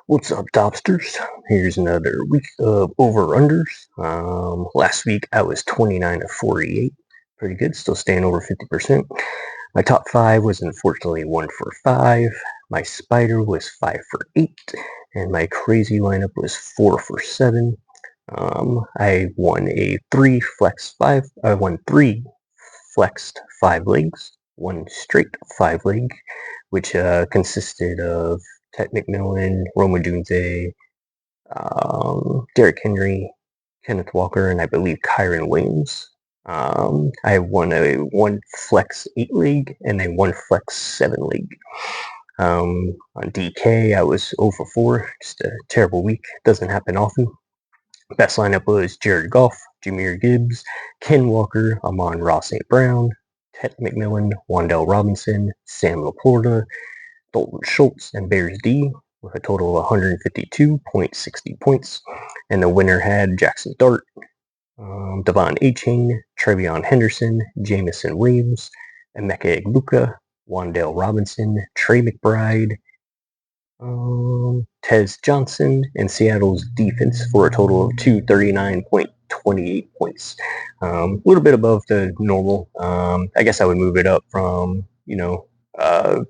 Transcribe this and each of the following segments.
What's up, Dobsters? Here's another week of over-unders. Last week I was 29 of 48. Pretty good, still staying over 50%. My top five was unfortunately 1 for 5. My spider was 5 for 8. And my crazy lineup was 4 for 7. I won a 3 flex 5. I won 3 flexed 5 legs, 1 straight 5 leg, which consisted of Ted McMillan, Roma Dunze, Derrick Henry, Kenneth Walker, and I believe Kyron Williams. I won a 1 flex 8 league and a 1 flex 7 league. On DK, I was 0 for 4, just a terrible week. Doesn't happen often. Best lineup was Jared Goff, Jahmyr Gibbs, Ken Walker, Amon-Ra St. Brown, Ted McMillan, Wan'Dale Robinson, Sam Laporta, Dalton Schultz, and Bears D with a total of 152.60 points. And the winner had Jackson Dart, Devon Achane, Trevion Henderson, Jamison Williams, Emeka Egbuka, Wan'Dale Robinson, Trey McBride, Tez Johnson, and Seattle's defense for a total of 239.28 points. A little bit above the normal. I guess I would move it up from,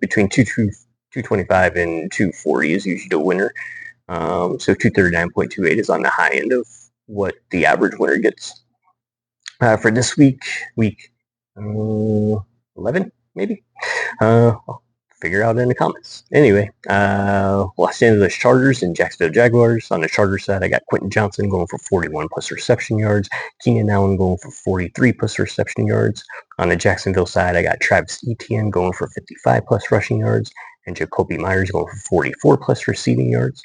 between 225 and 240 is usually the winner. So 239.28 is on the high end of what the average winner gets. For this week 11, maybe? I'll figure out in the comments. Anyway, Los Angeles Chargers and Jacksonville Jaguars. On the Chargers side, I got Quentin Johnson going for 41 plus reception yards, Keenan Allen going for 43 plus reception yards. On the Jacksonville side, I got Travis Etienne going for 55 plus rushing yards, and Jacoby Myers going for 44 plus receiving yards.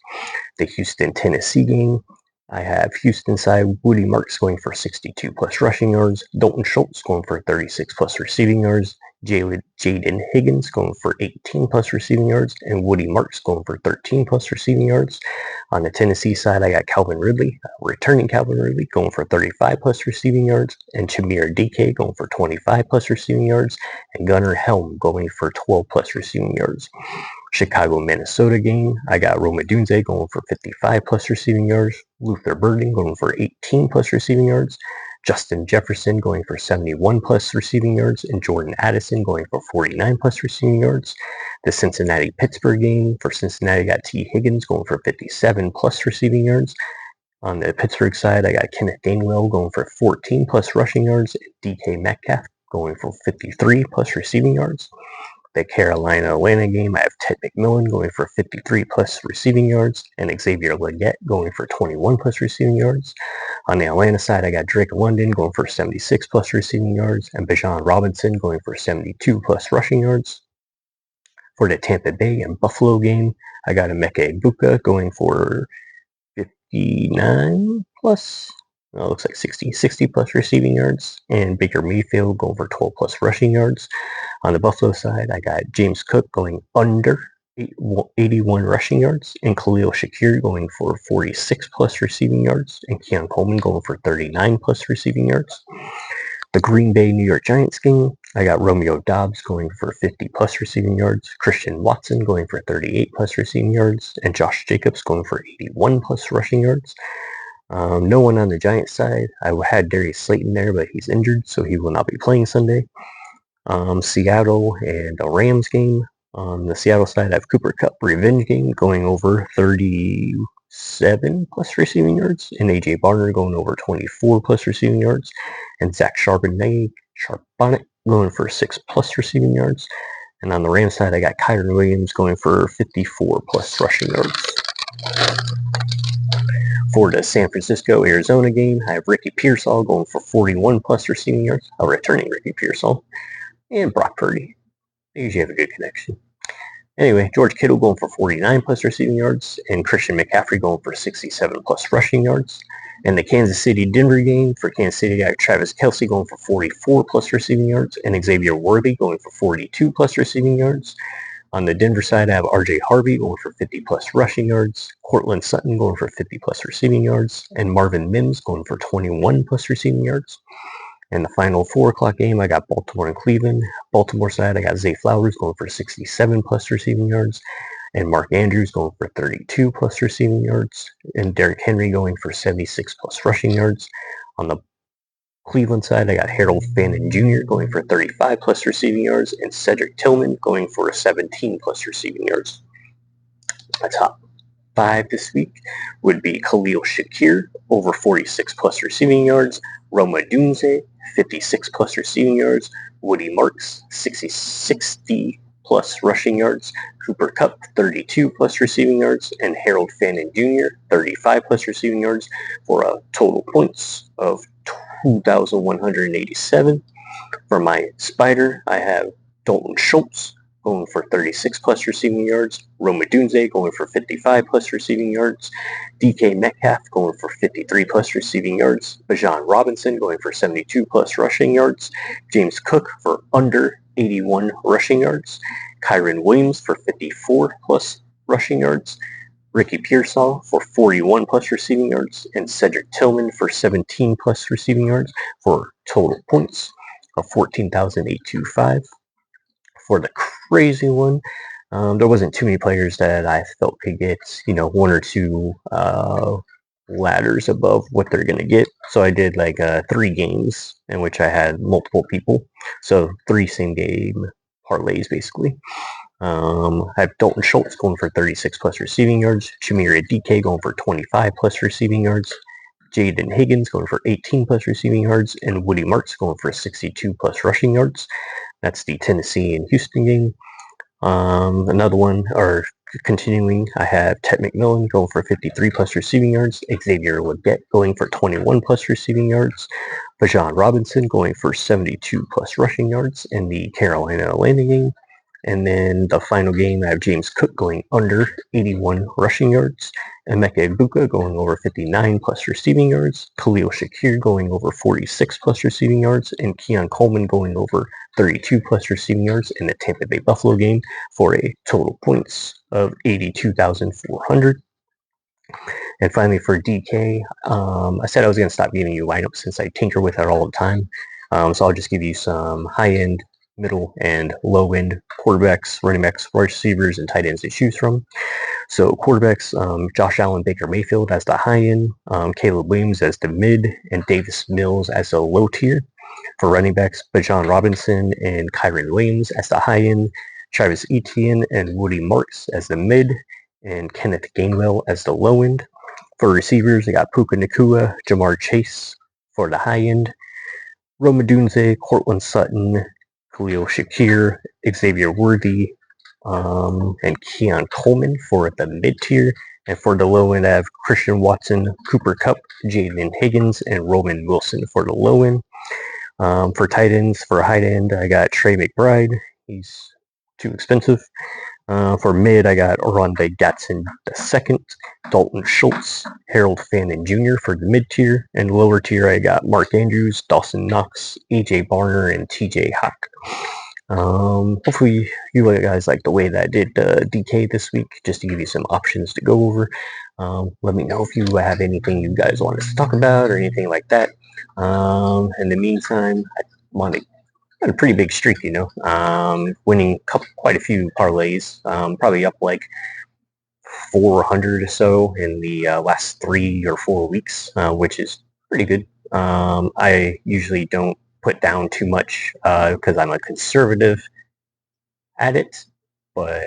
The Houston-Tennessee game, I have Houston side Woody Marks going for 62 plus rushing yards, Dalton Schultz going for 36 plus receiving yards, Jaden Higgins going for 18 plus receiving yards, and Woody Marks going for 13 plus receiving yards. On the Tennessee side, I got Calvin Ridley, returning Calvin Ridley, going for 35 plus receiving yards, and Chimere DK going for 25 plus receiving yards, and Gunnar Helm going for 12 plus receiving yards. Chicago-Minnesota game, I got Roma Dunze going for 55 plus receiving yards, Luther Burden going for 18 plus receiving yards, Justin Jefferson going for 71 plus receiving yards, and Jordan Addison going for 49 plus receiving yards. The Cincinnati-Pittsburgh game, for Cincinnati, I got T. Higgins going for 57 plus receiving yards. On the Pittsburgh side, I got Kenneth Gainwell going for 14 plus rushing yards, and DK Metcalf going for 53 plus receiving yards. The Carolina-Atlanta game, I have Ted McMillan going for 53 plus receiving yards, and Xavier Legette going for 21 plus receiving yards. On the Atlanta side, I got Drake London going for 76 plus receiving yards, and Bijan Robinson going for 72 plus rushing yards. For the Tampa Bay and Buffalo game, I got Emeka Egbuka going for 59 plus. Looks like 60 plus receiving yards, and Baker Mayfield going for 12 plus rushing yards. On the Buffalo side, I got James Cook going under 81 rushing yards, and Khalil Shakir going for 46 plus receiving yards, and Keon Coleman going for 39 plus receiving yards. The Green Bay New York Giants game, I got Romeo Doubs going for 50 plus receiving yards, Christian Watson going for 38 plus receiving yards, and Josh Jacobs going for 81 plus rushing yards. No one on the Giants side. I had Darius Slayton there, but he's injured, so he will not be playing Sunday. Seattle and the Rams game. On the Seattle side, I have Cooper Kupp revenge game going over 37 plus receiving yards, and AJ Barner going over 24 plus receiving yards, and Zach Charbonnet going for 6 plus receiving yards. And on the Rams side, I got Kyron Williams going for 54 plus rushing yards. For the San Francisco-Arizona game, I have Ricky Pearsall going for 41 plus receiving yards, a returning Ricky Pearsall, and Brock Purdy. They usually have a good connection. Anyway, George Kittle going for 49 plus receiving yards, and Christian McCaffrey going for 67 plus rushing yards. And the Kansas City-Denver game, for Kansas City, I have Travis Kelce going for 44 plus receiving yards, and Xavier Worthy going for 42 plus receiving yards. On the Denver side, I have R.J. Harvey going for 50 plus rushing yards, Cortland Sutton going for 50 plus receiving yards, and Marvin Mims going for 21 plus receiving yards. In the final 4 o'clock game, I got Baltimore and Cleveland. Baltimore side, I got Zay Flowers going for 67 plus receiving yards, and Mark Andrews going for 32 plus receiving yards, and Derrick Henry going for 76 plus rushing yards. On the Cleveland side, I got Harold Fannin Jr. going for 35 plus receiving yards, and Cedric Tillman going for 17 plus receiving yards. My top 5 this week would be Khalil Shakir over 46 plus receiving yards, Roma Dunze 56 plus receiving yards, Woody Marks 60 plus rushing yards, Cooper Kupp 32 plus receiving yards, and Harold Fannin Jr. 35 plus receiving yards for a total points of 2,187. For my spider, I have Dalton Schultz going for 36 plus receiving yards, Roma Dunze going for 55 plus receiving yards, DK Metcalf going for 53 plus receiving yards, Bijan Robinson going for 72 plus rushing yards, James Cook for under 81 rushing yards, Kyren Williams for 54 plus rushing yards, Ricky Pearsall for 41 plus receiving yards, and Cedric Tillman for 17 plus receiving yards for total points of 14,825. For the crazy one, there wasn't too many players that I felt could get, one or two ladders above what they're going to get. So I did like 3 games in which I had multiple people. So 3 same game parlays basically. I have Dalton Schultz going for 36 plus receiving yards, Shamir DK going for 25 plus receiving yards, Jaden Higgins going for 18 plus receiving yards, and Woody Marks going for 62 plus rushing yards. That's the Tennessee and Houston game. Another one, or continuing, I have Ted McMillan going for 53 plus receiving yards, Xavier Legette going for 21 plus receiving yards, Bijan Robinson going for 72 plus rushing yards in the Carolina Atlanta game. And then the final game, I have James Cook going under 81 rushing yards, Emeka Egbuka going over 59 plus receiving yards, Khalil Shakir going over 46 plus receiving yards, and Keon Coleman going over 32 plus receiving yards in the Tampa Bay Buffalo game for a total points of 82,400. And finally for DK, I said I was going to stop giving you lineups since I tinker with it all the time. So I'll just give you some high-end, middle, and low-end quarterbacks, running backs, wide receivers, and tight ends to choose from. So quarterbacks, Josh Allen, Baker Mayfield as the high end, Caleb Williams as the mid, and Davis Mills as the low tier. For running backs, Bijan Robinson and Kyren Williams as the high end, Travis Etienne and Woody Marks as the mid, and Kenneth Gainwell as the low end. For receivers, I got Puka Nacua, Jamar Chase for the high end, Roma Dunze, Cortland Sutton, Khalil Shakir, Xavier Worthy, and Keon Coleman for the mid-tier. And for the low end, I have Christian Watson, Cooper Kupp, Jaden Higgins, and Roman Wilson for the low end. For tight ends, for a high end, I got Trey McBride. He's too expensive. For mid, I got Oronde Gatson II, Dalton Schultz, Harold Fannin Jr. for the mid-tier. And lower tier, I got Mark Andrews, Dawson Knox, AJ Barner, and TJ Hawk. Hopefully you guys like the way that I did DK this week, just to give you some options to go over. Let me know if you have anything you guys want us to talk about or anything like that. In the meantime, I'm on a pretty big streak, winning quite a few parlays, probably up like 400 or so in the last 3 or 4 weeks, which is pretty good. I usually don't put down too much because I'm a conservative at it, but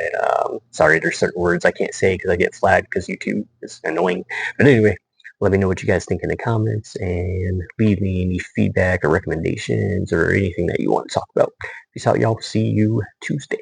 sorry, there's certain words I can't say because I get flagged because YouTube is annoying. But anyway, let me know what you guys think in the comments and leave me any feedback or recommendations or anything that you want to talk about. Peace out, y'all. See you Tuesday.